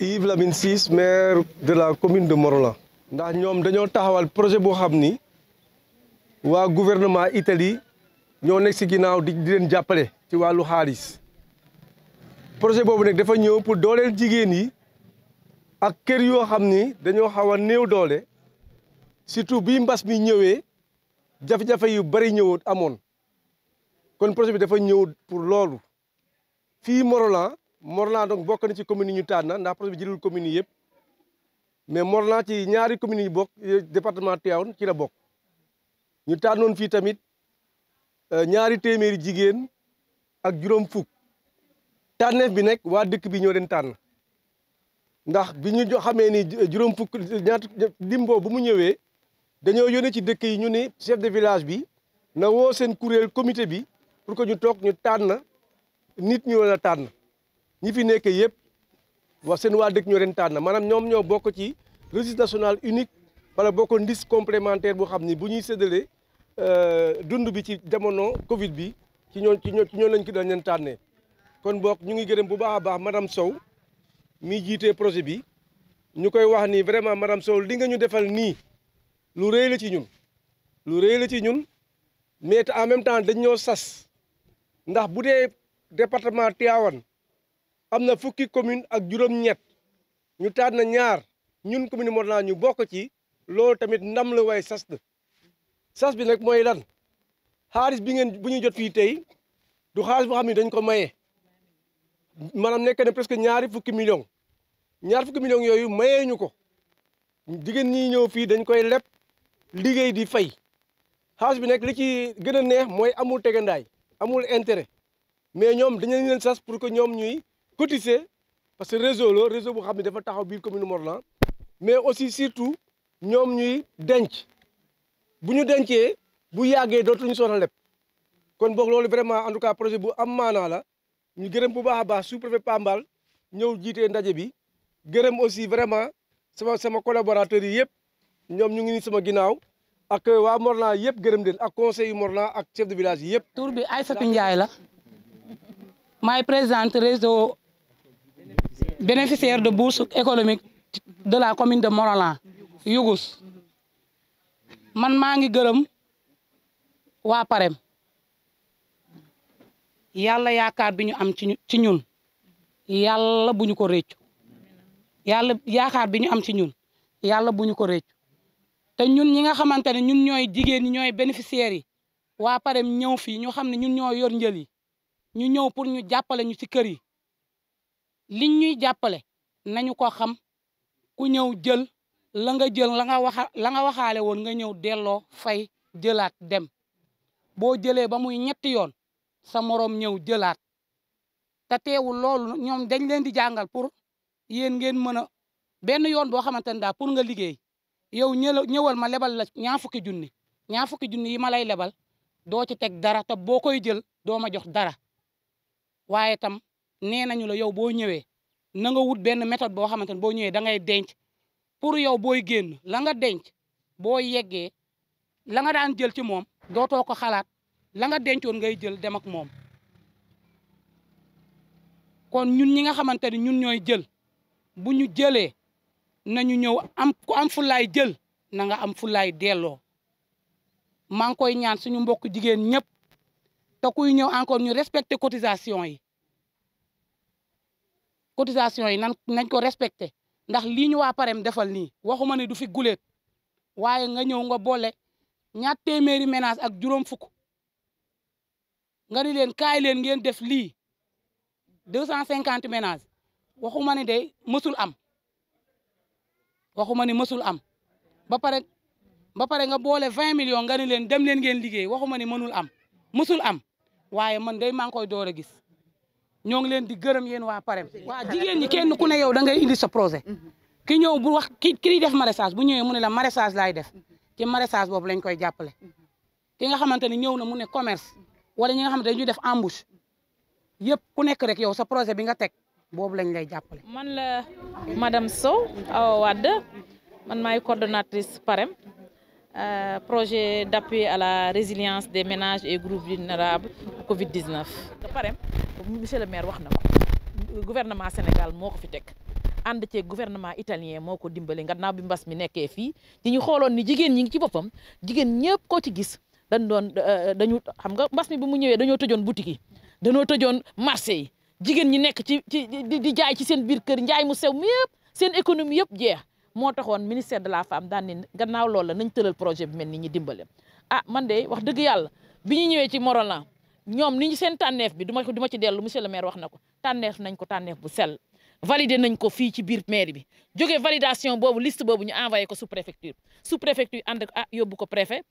Yves Lamine Ciss, maire de la commune de Morolan. ndax ñoom dañoo taxawal projet boo xam ni waa gouvernement Italie ñoo nekk si ginnaaw di leen jàppale ci wàllu xaalis projet boobu nag dafa ñëw pour dooleel jigéen yi ak kër yoo xam ni dañoo xaw a néew doole surtout bi mbas mi ñëwee jafe-jafe yu bari ñëwoon amoon kon projet bi dafa ñëw pour loolu fii Morolan donc bokk na ci commune yi ñu tànn ndax projet bi jëlul commune yi yëpp mais Morolan ci ñaari communes yi bokk département Tivaouane ci la bokk ñu tànnoon fii tamit ñaari téeméeri jigéen ak juróom fukk tànneef bi nekk waa dëkk bi ñoo leen tànn ndax bi ñu xamee ni juróom fukk ñaata limbo bu mu ñëwee dañoo yónnee ci dëkk yi ñu ni chef de village bi na woo seen kuréel comité bi pour que ñu toog ñu tànn nit ñu la tànn ñi fi nekk yëpp wax seen waa dëkk ñoo leen tànn maanaam ñoom ñoo bokk ci registre national unique wala bokk liste complémentaire boo xam ni bu ñuy séddale dund bi ci jamono Covid bi ci ñoo lañ ko dañ leen tànnee kon bokk ñu ngi gërëm bu baax a baax madame Sow mi jiitee projet bi ñu koy wax ni vraiment madame Sow li nga ñu defal nii lu rëy la ci ñun lu rëy la ci ñun mais en même temps dañ ñoo sas ndax bu dee département Tivaouane am na fukki commune ak juróom-ñett ñu tànn na ñaar ñun commune Morolan ñu bokk ci loolu tamit ndam la waaye sas la sas bi nag mooy lan xaalis bi ngeen bu ñuy jot fii tey du xaalis boo xam ne dañ ko maye maanaam nekk na presque ñaar fukki millions yooyu mayee ñu ko jigéen ñi ñëw fii dañ koy leb liggéey di fay xaalis bi nag li ci gën a neex mooy amul tegandaay amul intérêt mais ñoom dañu leen sas pour que ñoom ñuy cotiser parce que réseau boo xam ne dafa taxaw biir commune Morolan mais aussi surtout ñoom ñuy denc bu ñu dencee bu yàggee dootuñu soxla lépp kon boog loolu vraiment en tout cas projet bu am maanaa la ñu gërëm bu baax a baax sous-préfet Pambal ñëw jiitee ndaje bi gërëm aussi vraiment sama collaborateurs yi yëpp ñoom ñu ngi ni sama ginnaaw ak waa Morolan yëpp gërëm leen ak conseil yu Morolan ak chef de village yi yëpp. tur bi Aïssatou Ndiaye la maay présidente réseau bénéficiaire de bourse économique de la commune de Morolan Yougous man maa ngi gërëm waa Parem yàlla yaakaar bi ñu am ci ñun yàlla bu ñu ko réccu yàlla yaakaar bi ñu am ci ñun yàlla bu ñu ko réccu te ñun ñi nga xamante ne ñun ñooy jigéen ñi ñooy bénéficiaires yi waa Parem ñëw fii ñu xam ne ñun ñoo yor njël yi ñu ñëw pour ñu jàppale ñu ci kër yi liñ ñuy jàppale nañu ko xam ku ñëw jël la nga jël la nga waxaale woon nga ñëw delloo fay jëlaat dem boo jëlee ba muy ñetti yoon sa moroom ñëw jëlaat te teewul loolu ñoom dañ leen di jàngal pour yéen ngeen mën a benn yoon boo xamante ne daal pour nga liggéey yow ñëwal ma lebal la ñaar fukki junni yi ma lay lebal doo ci teg dara te boo koy jël doo ma jox dara waaye tam nee nañu la yow boo ñëwee na nga wut benn méthode boo xamante ne boo ñëwee da ngay denc pour yow booy génn la nga denc boo yeggee la nga daan jël ci moom dootoo ko xalaat la nga dencoon ngay jël dem ak moom kon ñun ñi nga xamante ne ñun ñooy jël bu ñu jëlee nañu ñëw ku am fulaay jël na nga am fulaay delloo maa ngi koy ñaan suñu mbokk jigéen ñëpp te kuy ñëw encore ñu respecté cotisation yi nañ ko respecté ndax lii ñu waa Parem defal nii waxuma ne du fi guleet waaye nga ñëw nga boole ñaar téeméeri ménage ak juróom fukk nga ni leen kaay leen ngeen def lii 250 ménages waxuma ne de mësul am ba pare nga boole 20 millions nga ni leen dem leen ngeen liggéey waxuma ne mënul am mësul am waaye man day maa ngi koy door a gis ñoo ngi leen di gërëm yéen waa Parem. waa jigéen ñi kenn ku ne yow da ngay indi sa projet ki ñëw bu wax ki def maraîchage bu ñëwee mu ne la maraîchage laay def ci maraîchage boobu lañ koy jàppale ki nga xamante ne ñëw na mu ne commerce wala ñi nga xamante ne dañuy def embauche yëpp ku nekk rek yow sa projet bi nga teg boobu lañ lay jàppale. man la madame Sow Awa Wade man maay coordonnatrice Parem projet d'appui à la résilience des ménages et groupes vulnérables au Covid-19. Parem monsieur le maire wax na ko gouvernement Sénégal moo ko fi teg ànd ceeg gouvernement italien moo ko dimbali gannaaw bi mbas mi nekkee fii di ñu xooloon ni jigéen ñi ngi ci boppam jigéen ñëpp koo ci gis dañu xam nga mbas mi bi mu ñëwee dañoo tëjoon boutique yi dañoo tëjoon marché yi jigéen ñi nekk di jaay ci seen biir kër njaay mu sew mi yëpp seen économie yëpp jeex moo taxoon ministère de la femme daan ne gannaaw loolu la nañ tëral projet bi mel ni ñi dimbale man de wax dëgg yàlla bi ñu ñëwee ci Morolan ñoom ni ñu seen tànneef bi du ma ci dellu monsieur le maire wax na ko tànneef nañ ko tànneef bu sell validé nañ ko fii ci biir mairie bi jógee validation boobu liste boobu ñu envoyé ko sous préfecture ànd ak yóbbu ko préfet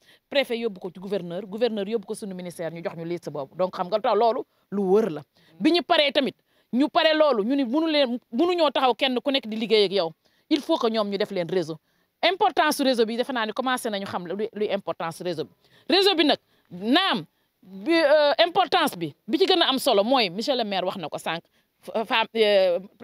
yóbbu ko ci gouverneur yóbbu ko suñu ministère ñu jox ñu liste boobu donc xam nga tax loolu lu wër la bi ñu paree tamit ñu pare loolu ñu ni mënuñoo taxaw kenn ku nekk di liggéey ak yow il faut que ñoom ñu def leen réseau importance réseau bi defe naa ni commencé nañu xam luy importance réseau bi nag naam bi importance bi ci gën a am solo mooy monsieur le maire wax na ko sànq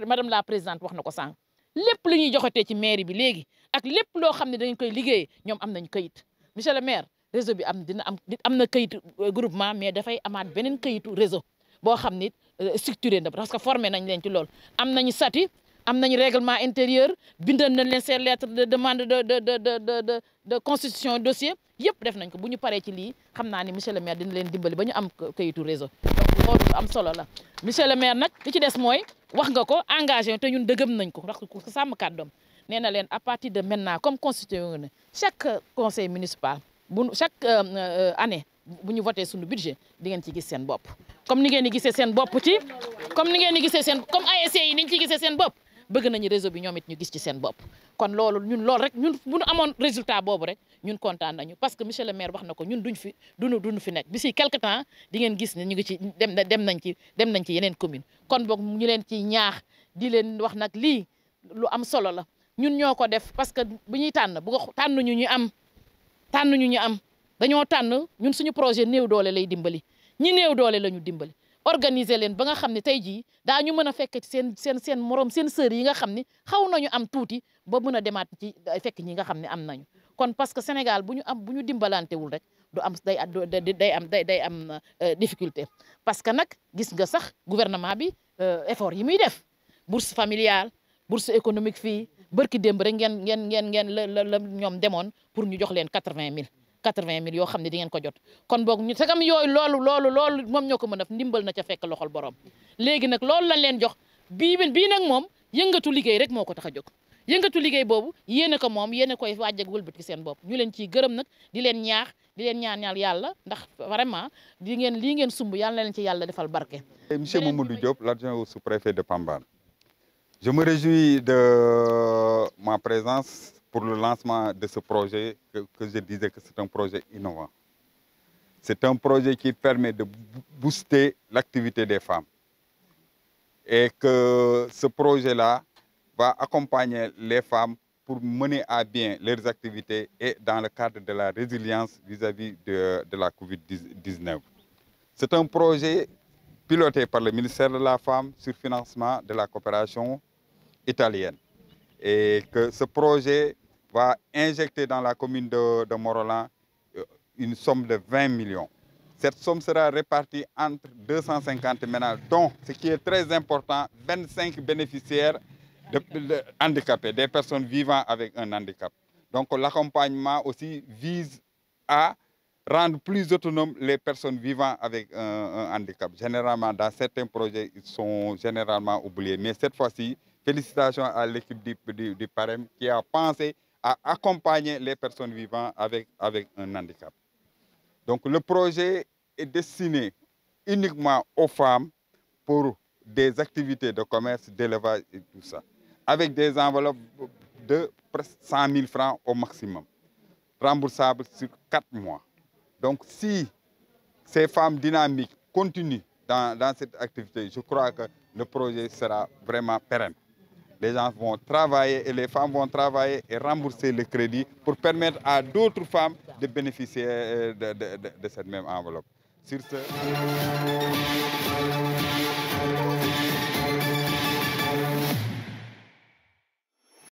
madame la présidente wax na ko sànq lépp lu ñuy joxatee ci mairie bi léegi ak lépp loo xam ne dañ koy liggéey ñoom am nañu kayit monsieur le maire réseau bi am na kayitu groupement mais dafay amaat beneen kayitu réseau boo xam ni structuré na parce que formé nañ leen ci loolu am nañu statut am nañu règlement intérieur bindal nañ leen seen lettre de demande de constitution dossier yëpp def nañ ko bu ñu paree ci lii xam naa ni monsieur le maire dina leen dimbali ba ñu am kayitu réseau donc loolu am solo la monsieur le maire nag li ci des mooy wax nga ko engagé te ñun dëggam nañ ko ndax ku sàmm kàddoom nee na leen à partir de maintenant comme constitué wu ne chaque conseil municipal chaque année bu ñu voté suñu budget di ngeen ci gis seen bopp comme ni ngeen di gisee seen bopp comme ASC yi niñ ci gisee seen bopp bëgg nañu réseau bi ñoom it ñu gis ci seen bopp kon loolu rek ñun bu ñu amoon résultat boobu rek ñun kontaan nañu parce que monsieur le maire wax na ko ñun duñu fi nekk d'ici quelque temps di ngeen gis ne ñu ngi ci dem nañ ci yeneen commune kon boog ñu leen ci ñaax di leen wax nag lii lu am solo la ñun ñoo ko def parce que bu ñuy tànn tànnuñu ñu am dañoo tànn ñun suñu projet néew doole lay dimbali ñi néew doole la ñu dimbali organiser leen ba nga xam ne tey jii daañu mën a fekk ci seen morom seen sœur yi nga xam ne xaw nañu am tuuti ba mën a demaat ci fekk ñi nga xam ne am nañu kon parce que Sénégal bu ñu dimbalantewul rek day am difficulté parce que nag gis nga sax gouvernement bi effort yi muy def bourse familiale bourse économique fii bërki démb rek ngeen la ñoom demoon pour ñu jox leen 80 000 yoo xam ne di ngeen ko jot kon boog ñu sagam yooyu loolu moom ñoo ko mën a def ndimbal na ca fekk loxol borom léegi nag loolu lañ leen jox bii nag moom yëngatu liggéey rek moo ko tax a jóg yëngatu liggéey boobu yéene ko moom yéene koy wàjjeg wëlbati seen bopp ñu leen ciy gërëm nag di leen ñaax di leen ñaanal yàlla ndax vraiment lii ngeen sumb yàlla na leen ci yàlla defal barke. Monsieur Mamadou Diop, l'adjoint au sous-préfet de Pambane. Je me réjouis de ma présence pour le lancement de ce projet que je disais que c'est un projet innovant. C'est un projet qui permet de booster l'activité des femmes et que ce projet-là va accompagner les femmes pour mener à bien leurs activités et dans le cadre de la résilience vis-à-vis de la COVID-19. C'est un projet piloté par le ministère de la Femme sur financement de la coopération italienne et que ce projet va injecter dans la commune de Morolan une somme de 20 millions. Cette somme sera répartie entre 250 ménages, dont, ce qui est très important, 25 bénéficiaires handicapés, des personnes vivant avec un handicap. Donc l'accompagnement aussi vise à rendre plus autonomes les personnes vivant avec un handicap. Généralement, dans certains projets, ils sont généralement oubliés. Mais cette fois-ci, félicitations à l'équipe du PAREM qui a pensé à accompagner les personnes vivant avec un handicap. Donc le projet est destiné uniquement aux femmes pour des activités de commerce, d'élevage et tout ça, avec des enveloppes de presque 100 000 francs au maximum, remboursables sur 4 mois. Donc si ces femmes dynamiques continuent dans cette activité, je crois que le projet sera vraiment pérenne. Les gens vont travailler et les femmes vont travailler et rembourser le crédit pour permettre à d'autres femmes de bénéficier de cette même enveloppe. Sur ce...